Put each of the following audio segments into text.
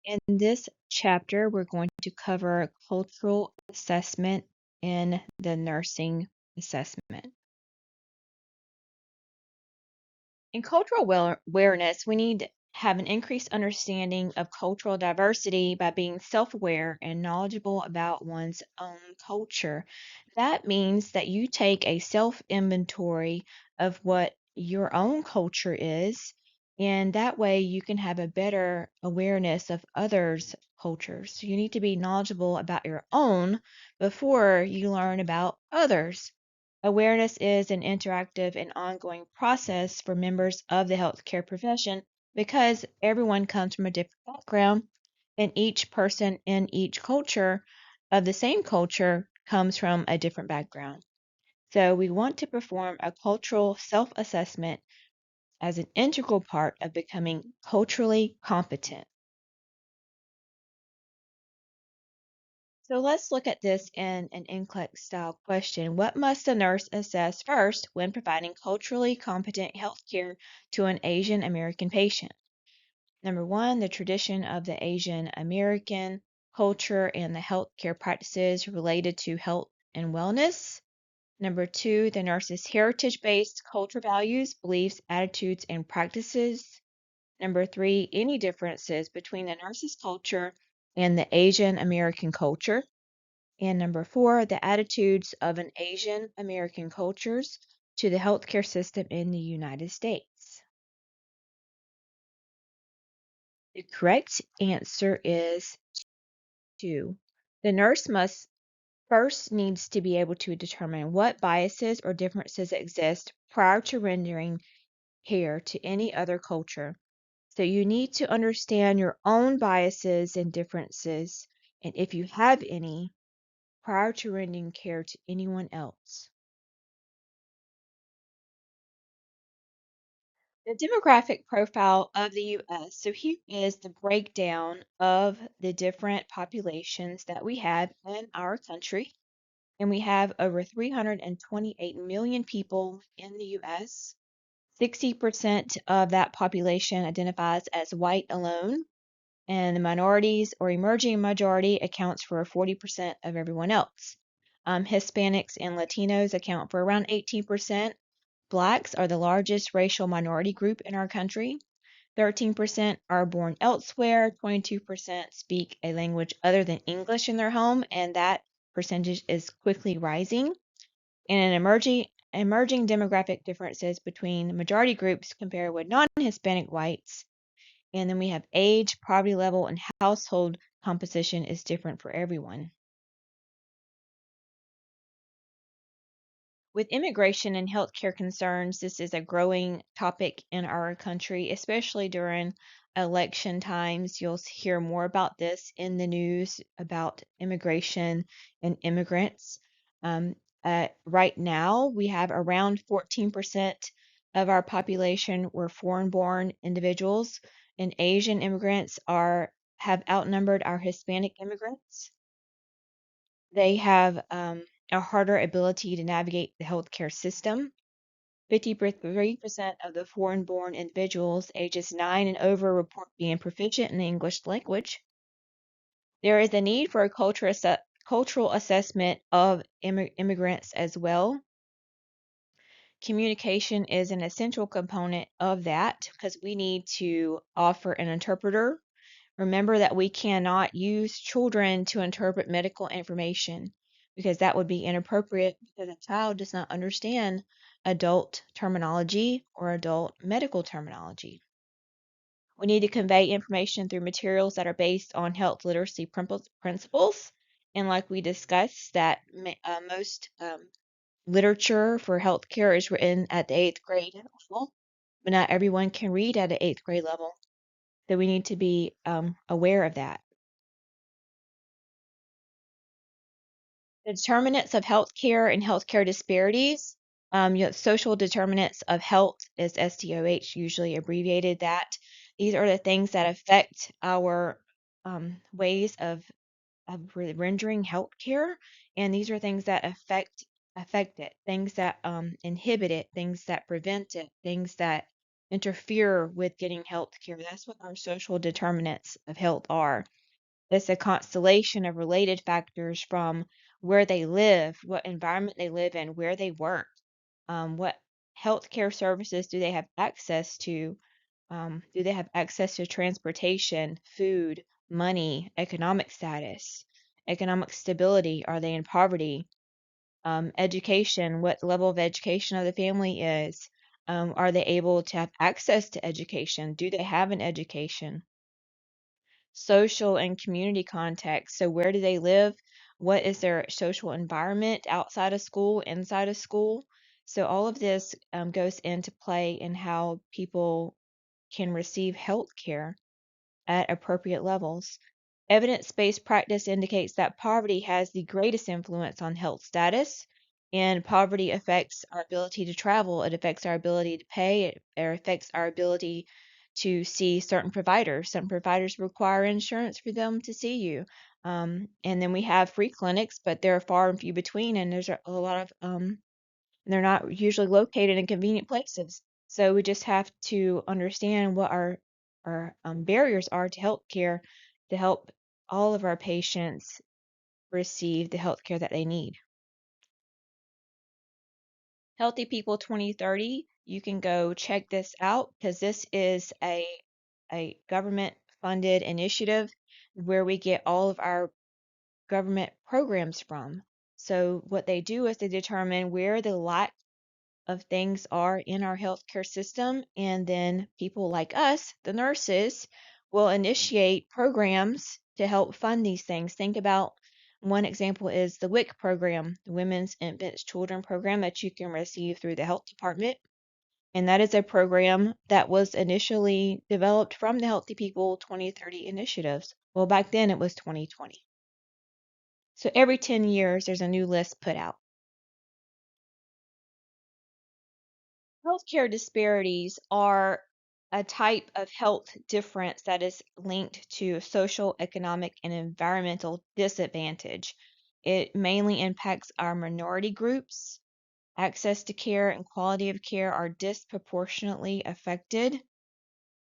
In this chapter, we're going to cover cultural assessment in the nursing assessment. In cultural awareness, we need to have an increased understanding of cultural diversity by being self aware and knowledgeable about one's own culture. That means that you take a self inventory of what your own culture is, and that way you can have a better awareness of others' cultures. So you need to be knowledgeable about your own before you learn about others. Awareness is an interactive and ongoing process for members of the healthcare profession because everyone comes from a different background, and each person in each culture of the same culture comes from a different background. So, we want to perform a cultural self assessment as an integral part of becoming culturally competent. So let's look at this in an NCLEX style question. What must a nurse assess first when providing culturally competent healthcare to an Asian American patient? Number one, the tradition of the Asian American culture and the healthcare practices related to health and wellness. Number two, the nurse's heritage based culture values, beliefs, attitudes, and practices. Number three, any differences between the nurse's culture and the Asian American culture. And number four, the attitudes of an Asian American cultures to the healthcare system in the United States. The correct answer is two. The nurse must first needs to be able to determine what biases or differences exist prior to rendering care to any other culture. So you need to understand your own biases and differences, and if you have any, prior to rendering care to anyone else. The demographic profile of the US. So here is the breakdown of the different populations that we have in our country. And we have over 328 million people in the US. 60% of that population identifies as white alone, and the minorities or emerging majority accounts for 40% of everyone else. Hispanics and Latinos account for around 18%. Blacks are the largest racial minority group in our country. 13% are born elsewhere. 22% speak a language other than English in their home, and that percentage is quickly rising. And emerging demographic differences between majority groups compared with non-Hispanic whites. And then we have age, poverty level, and household composition is different for everyone. With immigration and healthcare concerns, this is a growing topic in our country, especially during election times. You'll hear more about this in the news about immigration and immigrants. Um, right now, we have around 14% of our population were foreign-born individuals, and Asian immigrants have outnumbered our Hispanic immigrants. They have a harder ability to navigate the healthcare system. 53% of the foreign born individuals ages 9 and over report being proficient in the English language. There is a need for a cultural assessment of immigrants as well. Communication is an essential component of that because we need to offer an interpreter. Remember that we cannot use children to interpret medical information because that would be inappropriate because a child does not understand adult terminology or adult medical terminology. We need to convey information through materials that are based on health literacy principles. And like we discussed, that most literature for healthcare is written at the eighth grade level, but not everyone can read at an eighth grade level. So we need to be aware of that. The determinants of healthcare and healthcare disparities. Social determinants of health is SDOH, usually abbreviated that. These are the things that affect our ways of rendering healthcare, and these are things that affect it, things that inhibit it, things that prevent it, things that interfere with getting health care. That's what our social determinants of health are. It's a constellation of related factors from where they live, what environment they live in, where they work, what healthcare services do they have access to, do they have access to transportation, food, money, economic status, economic stability, are they in poverty, education, what level of education of the family is, are they able to have access to education, do they have an education, social and community context. So, where do they live? What is their social environment outside of school, inside of school? So, all of this goes into play in how people can receive health care at appropriate levels. Evidence based practice indicates that poverty has the greatest influence on health status, and poverty affects our ability to travel. It affects our ability to pay. It affects our ability to see certain providers. Some providers require insurance for them to see you. And then we have free clinics, but they're far and few between, and there's a lot of they're not usually located in convenient places. So we just have to understand what our barriers are to healthcare to help all of our patients receive the healthcare that they need. Healthy People 2030, you can go check this out because this is a government funded initiative where we get all of our government programs from. So what they do is they determine where the lack of things are in our healthcare system. And then people like us, the nurses, will initiate programs to help fund these things. Think about one example is the WIC program, the Women's Infants Children program that you can receive through the health department. And that is a program that was initially developed from the Healthy People 2030 initiatives. Well, back then it was 2020. So every 10 years, there's a new list put out. Healthcare disparities are a type of health difference that is linked to social, economic, and environmental disadvantage. It mainly impacts our minority groups. Access to care and quality of care are disproportionately affected.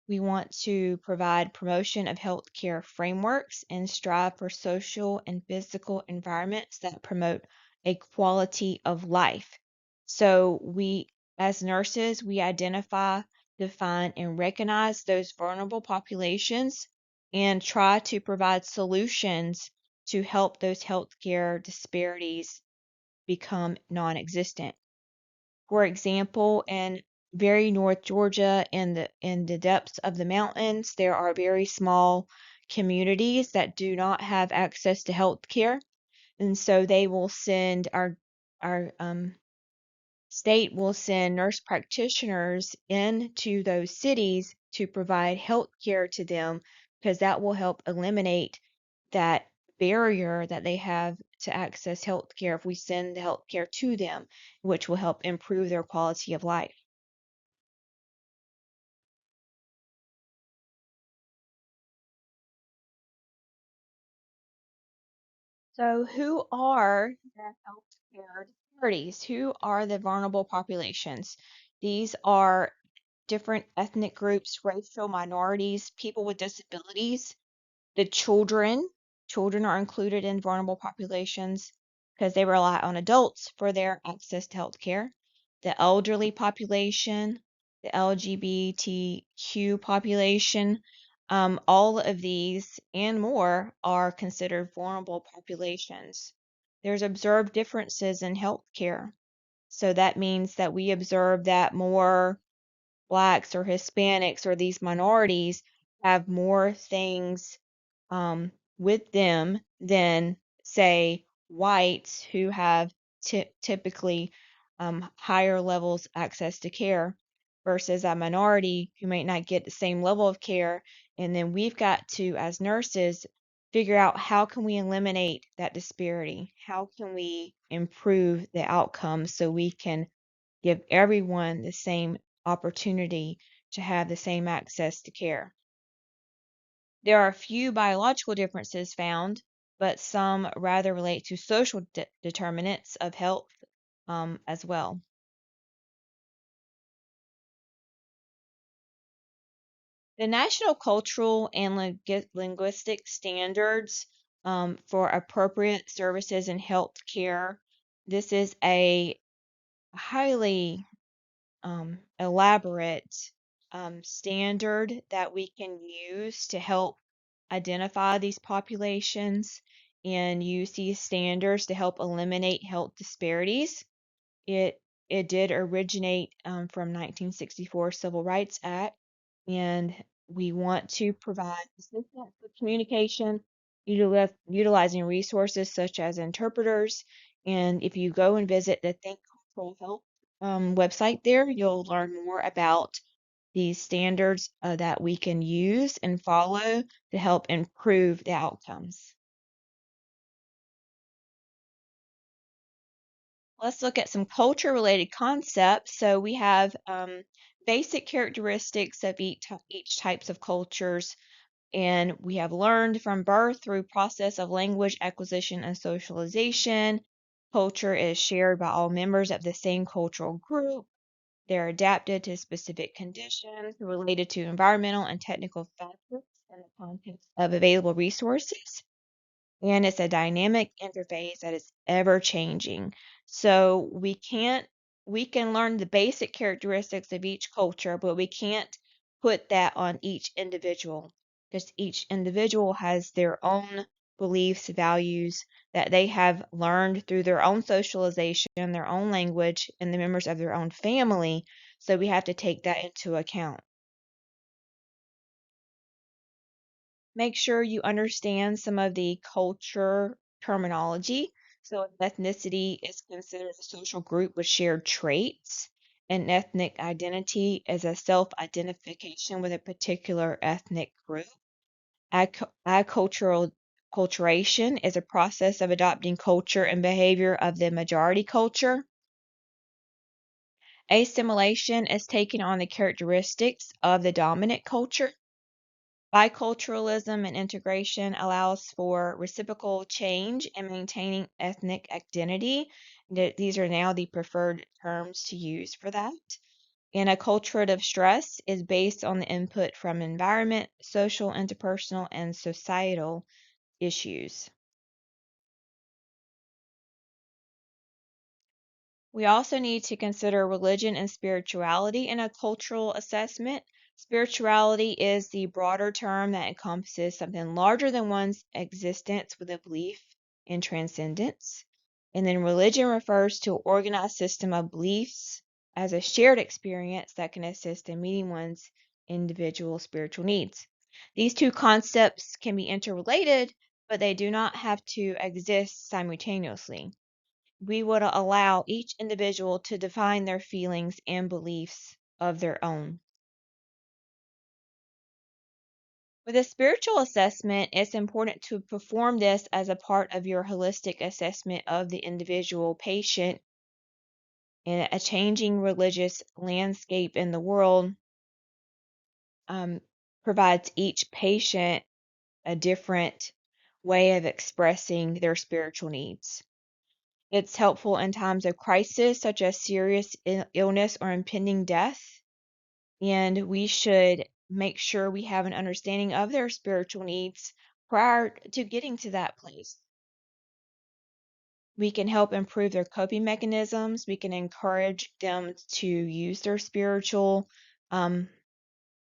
We want to provide promotion of healthcare frameworks and strive for social and physical environments that promote a quality of life. So we, as nurses, we identify, define, and recognize those vulnerable populations and try to provide solutions to help those healthcare disparities become non-existent. For example, in very North Georgia, in the depths of the mountains, there are very small communities that do not have access to health care, and so they will send our state will send nurse practitioners into those cities to provide health care to them because that will help eliminate that barrier that they have to access health care if we send the health care to them, which will help improve their quality of life. So, who are the healthcare disparities? Who are the vulnerable populations? These are different ethnic groups, racial minorities, people with disabilities, the children are included in vulnerable populations because they rely on adults for their access to health care. The elderly population, the LGBTQ population, all of these and more are considered vulnerable populations. There's observed differences in health care. So that means that we observe that more blacks or Hispanics or these minorities have more things with them than, say, whites who have typically higher levels access to care versus a minority who might not get the same level of care. And then we've got to, as nurses, figure out how can we eliminate that disparity? How can we improve the outcomes so we can give everyone the same opportunity to have the same access to care? There are a few biological differences found, but some rather relate to social determinants of health as well. The National Cultural and Linguistic Standards for Appropriate Services in Healthcare. This is a highly elaborate standard that we can use to help identify these populations and use these standards to help eliminate health disparities. It it did originate from 1964 Civil Rights Act, and we want to provide assistance with communication, utilizing resources such as interpreters. And if you go and visit the Think Cultural Health website there, you'll learn more about these standards that we can use and follow to help improve the outcomes. Let's look at some culture-related concepts. So we have basic characteristics of each types of cultures, and we have learned from birth through process of language acquisition and socialization. Culture is shared by all members of the same cultural group. They're adapted to specific conditions related to environmental and technical factors in the context of available resources, and it's a dynamic interface that is ever changing. So we can learn the basic characteristics of each culture, but we can't put that on each individual because each individual has their own beliefs, values that they have learned through their own socialization, their own language, and the members of their own family. So we have to take that into account. Make sure you understand some of the culture terminology. So, ethnicity is considered a social group with shared traits. An ethnic identity is a self identification with a particular ethnic group. Acculturation is a process of adopting culture and behavior of the majority culture. Assimilation is taking on the characteristics of the dominant culture. Biculturalism and integration allows for reciprocal change and maintaining ethnic identity. These are now the preferred terms to use for that. And acculturative stress is based on the input from environment, social, interpersonal, and societal issues. We also need to consider religion and spirituality in a cultural assessment. Spirituality is the broader term that encompasses something larger than one's existence with a belief in transcendence. And then religion refers to an organized system of beliefs as a shared experience that can assist in meeting one's individual spiritual needs. These two concepts can be interrelated, but they do not have to exist simultaneously. We would allow each individual to define their feelings and beliefs of their own. With a spiritual assessment, it's important to perform this as a part of your holistic assessment of the individual patient. In a changing religious landscape in the world um, provides each patient a different way of expressing their spiritual needs. It's helpful in times of crisis, such as serious illness or impending death. And we should make sure we have an understanding of their spiritual needs prior to getting to that place. We can help improve their coping mechanisms. We can encourage them to use um,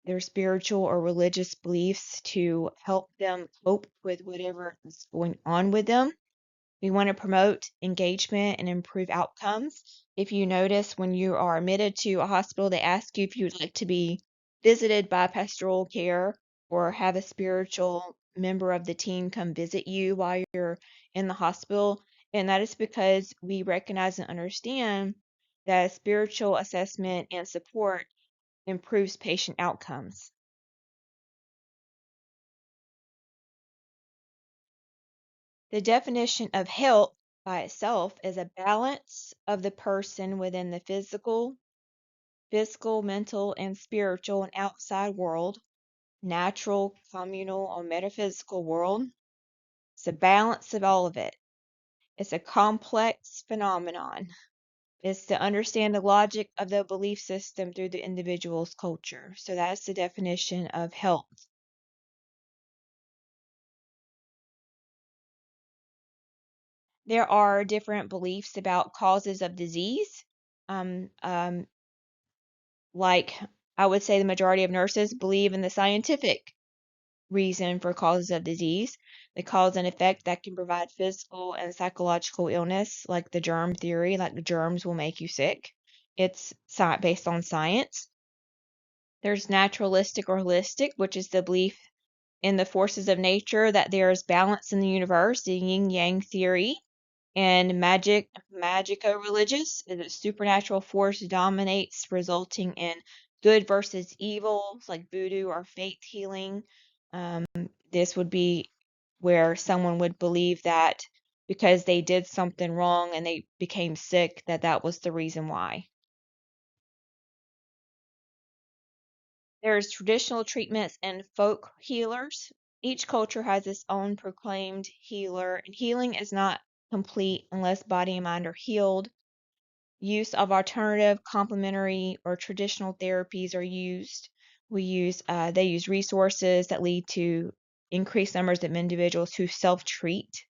their spiritual or religious beliefs to help them cope with whatever is going on with them. We want to promote engagement and improve outcomes. If you notice when you are admitted to a hospital, they ask you if you would like to be visited by pastoral care or have a spiritual member of the team come visit you while you're in the hospital. And that is because we recognize and understand that spiritual assessment and support improves patient outcomes. The definition of health by itself is a balance of the person within the physical, mental, and spiritual and outside world, natural, communal, or metaphysical world. It's a balance of all of it. It's a complex phenomenon. It's to understand the logic of the belief system through the individual's culture. So that's the definition of health. There are different beliefs about causes of disease. Um, um, like I would say the majority of nurses believe in the scientific reason for causes of disease, the cause and effect that can provide physical and psychological illness, like the germ theory, like the germs will make you sick. It's based on science. There's naturalistic or holistic, which is the belief in the forces of nature, that there is balance in the universe, the yin yang theory. And magico-religious is a supernatural force dominates, resulting in good versus evil, like voodoo or faith healing. Um, this would be where someone would believe that because they did something wrong and they became sick, that that was the reason why. There's traditional treatments and folk healers. Each culture has its own proclaimed healer, and healing is not complete unless body and mind are healed. Use of alternative, complementary, or traditional therapies are used. They use resources that lead to increased numbers of individuals who self-treat.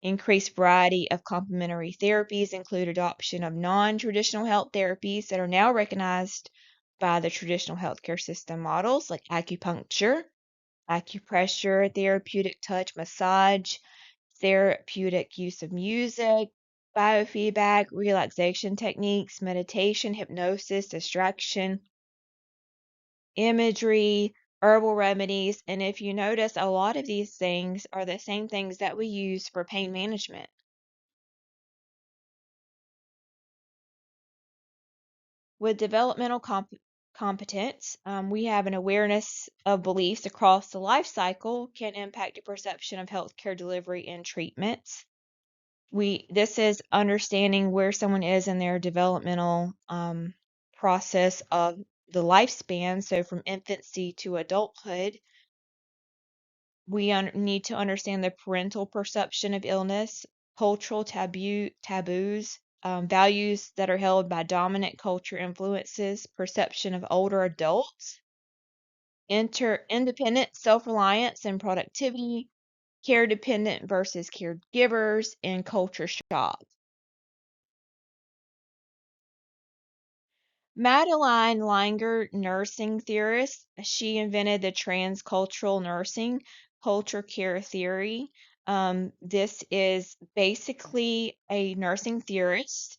Increased variety of complementary therapies include adoption of non-traditional health therapies that are now recognized by the traditional healthcare system models like acupuncture, acupressure, therapeutic touch massage, therapeutic use of music, biofeedback, relaxation techniques, meditation, hypnosis, distraction, imagery, herbal remedies. And if you notice, a lot of these things are the same things that we use for pain management. With developmental competence, we have an awareness of beliefs across the life cycle can impact the perception of healthcare delivery and treatments. This is understanding where someone is in their developmental process of the lifespan. So from infancy to adulthood, we need to understand the parental perception of illness, cultural taboos, values that are held by dominant culture influences, perception of older adults, independent self-reliance and productivity, care dependent versus caregivers, and culture shock. Madeline Langer, nursing theorist, she invented the transcultural nursing culture care theory. This is basically a nursing theorist,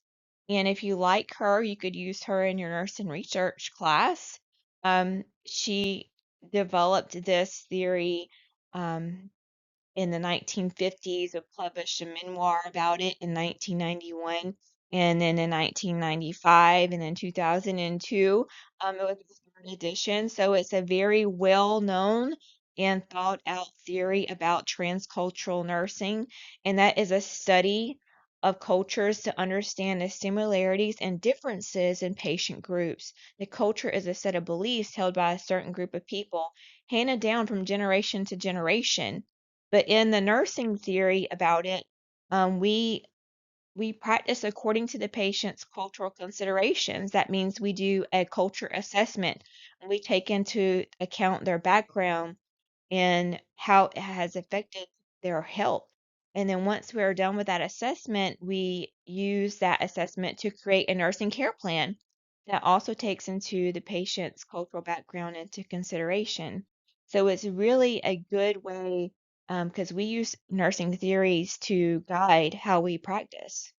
and if you like her, you could use her in your nursing research class. She developed this theory um, in the 1950s, and published a memoir about it in 1991, and then in 1995, and then 2002, it was the third edition. So it's a very well known and thought out theory about transcultural nursing, and that is a study of cultures to understand the similarities and differences in patient groups. The culture is a set of beliefs held by a certain group of people, handed down from generation to generation. But in the nursing theory about it, we practice according to the patient's cultural considerations. That means we do a culture assessment, and we take into account their background and how it has affected their health. And then once we are done with that assessment, we use that assessment to create a nursing care plan that also takes into the patient's cultural background into consideration. So it's really a good way because we use nursing theories to guide how we practice.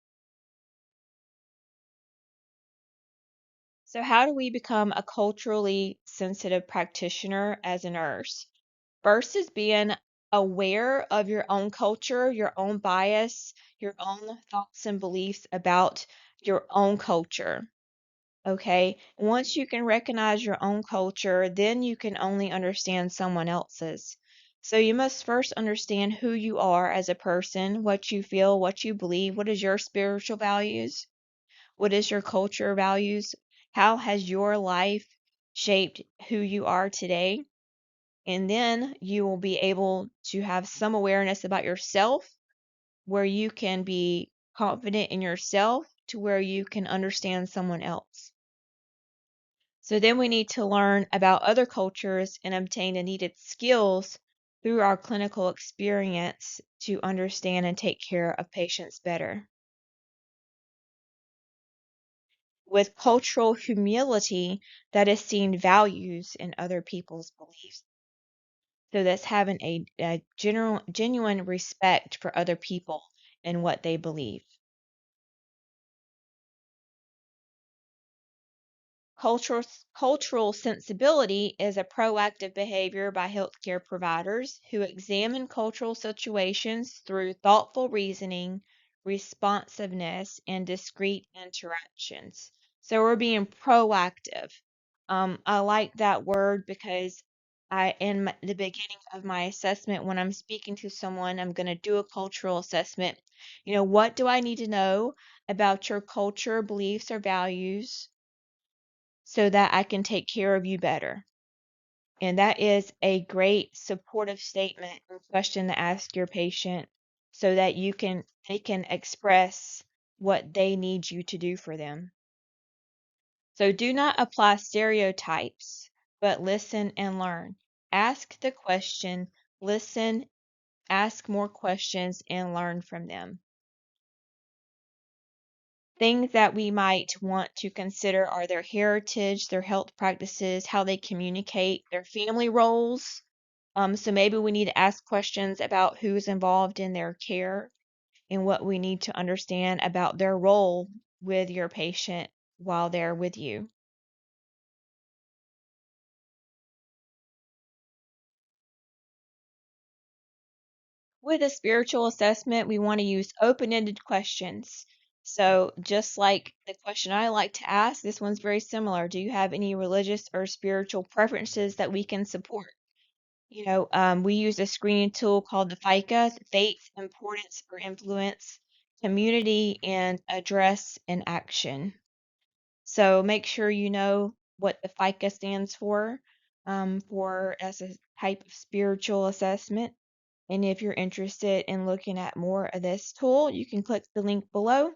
So, how do we become a culturally sensitive practitioner as a nurse? First is being aware of your own culture, your own bias, your own thoughts and beliefs about your own culture. Okay. Once you can recognize your own culture, then you can only understand someone else's. So you must first understand who you are as a person, what you feel, what you believe, what is your spiritual values, what is your culture values, how has your life shaped who you are today? And then you will be able to have some awareness about yourself where you can be confident in yourself to where you can understand someone else. So then we need to learn about other cultures and obtain the needed skills through our clinical experience to understand and take care of patients better. With cultural humility, that is seeing values in other people's beliefs. So that's having a genuine respect for other people and what they believe. Cultural, cultural sensibility is a proactive behavior by healthcare providers who examine cultural situations through thoughtful reasoning, responsiveness, and discrete interactions. So we're being proactive. I like that word because the beginning of my assessment, when I'm speaking to someone, I'm going to do a cultural assessment. You know, what do I need to know about your culture, beliefs, or values so that I can take care of you better? And that is a great supportive statement or question to ask your patient so that they can express what they need you to do for them. So do not apply stereotypes, but listen and learn. Ask the question, listen, ask more questions, and learn from them. Things that we might want to consider are their heritage, their health practices, how they communicate, their family roles. So maybe we need to ask questions about who's involved in their care and what we need to understand about their role with your patient while they're with you. With a spiritual assessment, we want to use open-ended questions. So, just like the question I like to ask, this one's very similar. Do you have any religious or spiritual preferences that we can support? We use a screening tool called the FICA, faith, importance or influence, community, and address and action. So make sure you know what the FICA stands for as a type of spiritual assessment. And if you're interested in looking at more of this tool, you can click the link below